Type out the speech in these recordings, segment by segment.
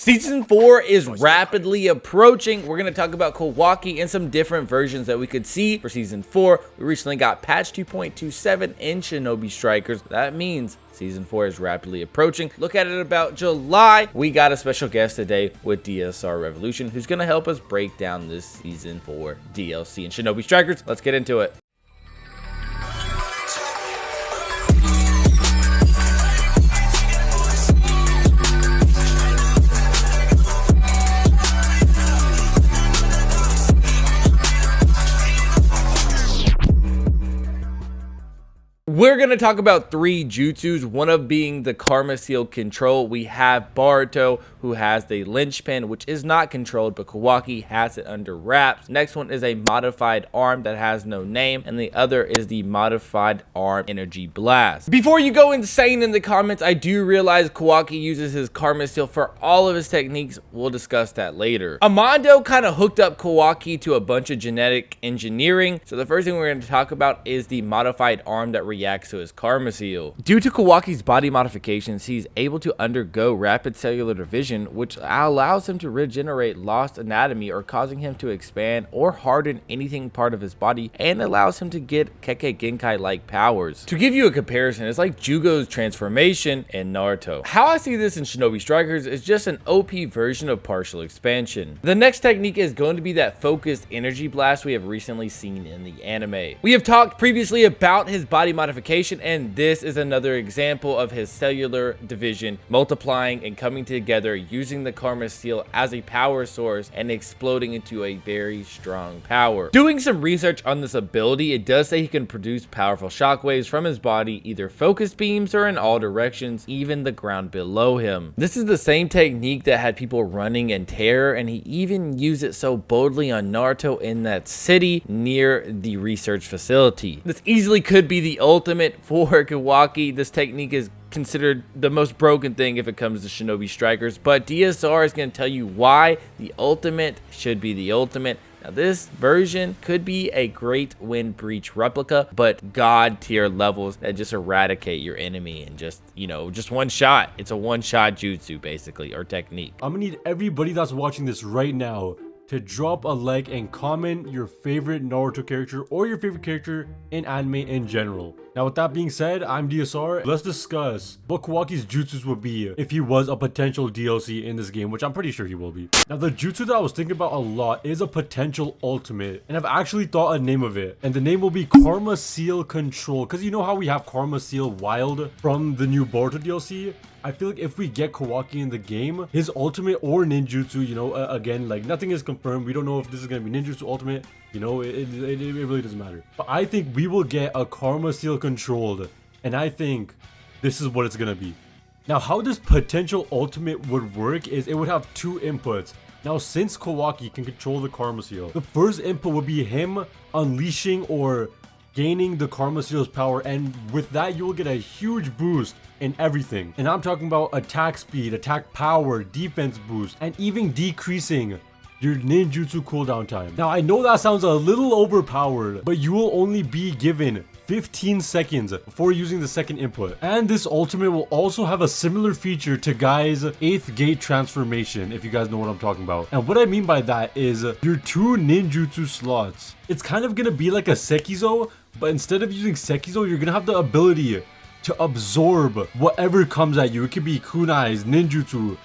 Season 4 is rapidly approaching. We're going to talk about Kawaki and some different versions that we could see for Season 4. We recently got patch 2.27 in Shinobi Strikers. That means Season 4 is rapidly approaching. Look at it about July. We got a special guest today with DSR Revolution who's going to help us break down this Season 4 DLC in Shinobi Strikers. Let's get into it. We're going to talk about 3 jutsus, one of being the Karma Seal control. We have Boruto, who has the linchpin, which is not controlled, but Kawaki has it under wraps. Next one is a modified arm that has no name, and the other is the modified arm energy blast. Before you go insane in the comments, I do realize Kawaki uses his Karma Seal for all of his techniques. We'll discuss that later. Amando kind of hooked up Kawaki to a bunch of genetic engineering. So the first thing we're going to talk about is the modified arm that reacts to his Karma Seal. Due to Kawaki's body modifications, he's able to undergo rapid cellular division, which allows him to regenerate lost anatomy or causing him to expand or harden anything part of his body, and allows him to get Kekkei Genkai like powers. To give you a comparison, it's like Jugo's transformation in Naruto. How I see this in Shinobi Strikers is just an OP version of partial expansion. The next technique is going to be that focused energy blast we have recently seen in the anime. We have talked previously about his body modification, and this is another example of his cellular division multiplying and coming together using the Karma Seal as a power source and exploding into a very strong power. Doing some research on this ability, it does say he can produce powerful shockwaves from his body, either focused beams or in all directions, even the ground below him. This is the same technique that had people running in terror, and he even used it so boldly on Naruto in that city near the research facility. This easily could be the ultimate for Kawaki. This technique is considered the most broken thing if it comes to Shinobi Strikers, but DSR is going to tell you why the ultimate should be the ultimate. Now, this version could be a great wind breach replica, but god tier levels that just eradicate your enemy in just, just one shot. It's a one-shot jutsu basically, or technique. I'm gonna need everybody that's watching this right now to drop a like and comment your favorite Naruto character or your favorite character in anime in general. Now, with that being said, I'm DSR. Let's discuss what Kawaki's jutsus would be if he was a potential DLC in this game, which I'm pretty sure he will be. Now, the jutsu that I was thinking about a lot is a potential ultimate, and I've actually thought a name of it, and the name will be Karma Seal Control, because you know how we have Karma Seal Wild from the new Boruto DLC? I feel like if we get Kawaki in the game, his ultimate or ninjutsu, again, like nothing is confirmed. We don't know if this is going to be ninjutsu ultimate, it really doesn't matter. But I think we will get a Karma Seal controlled, and I think this is what it's going to be. Now, how this potential ultimate would work is it would have 2 inputs. Now, since Kawaki can control the Karma Seal, the first input would be him unleashing or gaining the Karma Seal's power, and with that, you will get a huge boost in everything. And I'm talking about attack speed, attack power, defense boost, and even decreasing your ninjutsu cooldown time. Now, I know that sounds a little overpowered, but you will only be given 15 seconds before using the second input. And this ultimate will also have a similar feature to Guy's 8th gate transformation, if you guys know what I'm talking about. And what I mean by that is your 2 ninjutsu slots. It's kind of gonna be like a Sekizo, but instead of using Sekizo, you're gonna have the ability to absorb whatever comes at you. It could be kunais, ninjutsu,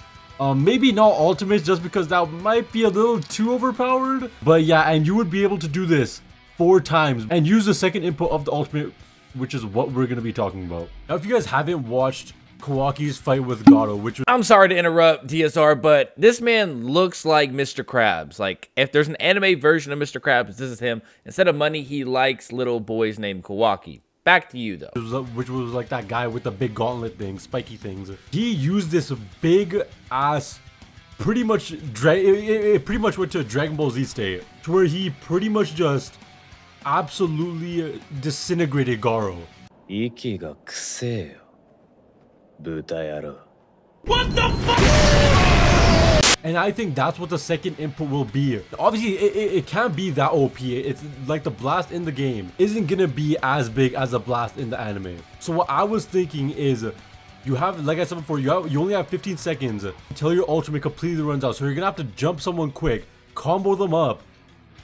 maybe not ultimates, just because that might be a little too overpowered. But yeah, and you would be able to do this 4 times and use the second input of the ultimate, which is what we're going to be talking about. Now, if you guys haven't watched Kawaki's fight with Gato, I'm sorry to interrupt, DSR, but this man looks like Mr. Krabs. Like, if there's an anime version of Mr. Krabs, this is him. Instead of money, he likes little boys named Kawaki. Back to you, though. Which was like that guy with the big gauntlet things, spiky things. He used this big ass, it pretty much went to Dragon Ball Z state, to where he pretty much just absolutely disintegrated Garo. What the fuck? And I think that's what the second input will be. Obviously, it can't be that OP. It's like the blast in the game isn't gonna be as big as the blast in the anime. So what I was thinking is you have, like I said before, you only have 15 seconds until your ultimate completely runs out. So you're gonna have to jump someone quick, combo them up,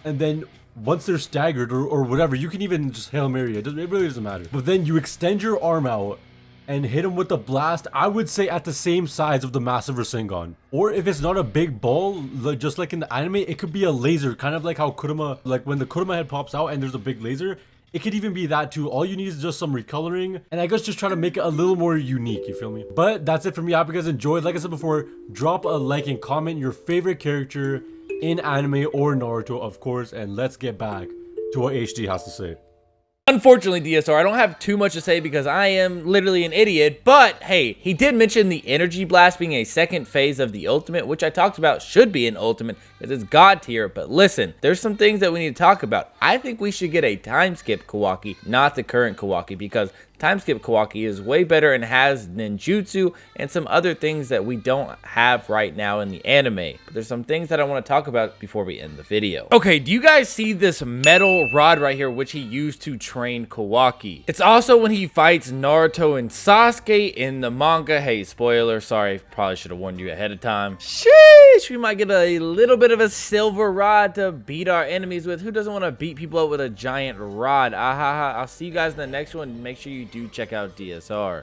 and then once they're staggered or whatever, you can even just Hail Mary. It really doesn't matter. But then you extend your arm out and hit him with a blast, I would say at the same size of the Massive Rasengan. Or if it's not a big ball, just like in the anime, it could be a laser, kind of like how Kurama, like when the Kurama head pops out and there's a big laser, it could even be that too. All you need is just some recoloring, and I guess just try to make it a little more unique, you feel me? But that's it for me. I hope you guys enjoyed. Like I said before, drop a like and comment your favorite character in anime or Naruto, of course, and let's get back to what HD has to say. Unfortunately, DSR, I don't have too much to say because I am literally an idiot, but hey, he did mention the energy blast being a second phase of the ultimate, which I talked about should be an ultimate because it's god tier. But listen, there's some things that we need to talk about. I think we should get a time skip Kawaki, not the current Kawaki, because time skip Kawaki is way better and has ninjutsu and some other things that we don't have right now in the anime. But there's some things that I want to talk about before we end the video. Okay, do you guys see this metal rod right here, which he used to train Kawaki? It's also when he fights Naruto and Sasuke in the manga. Hey, spoiler, sorry, probably should have warned you ahead of time. Sheesh, we might get a little bit of a silver rod to beat our enemies with. Who doesn't want to beat people up with a giant rod? I'll see you guys in the next one. Make sure you do check out DSR.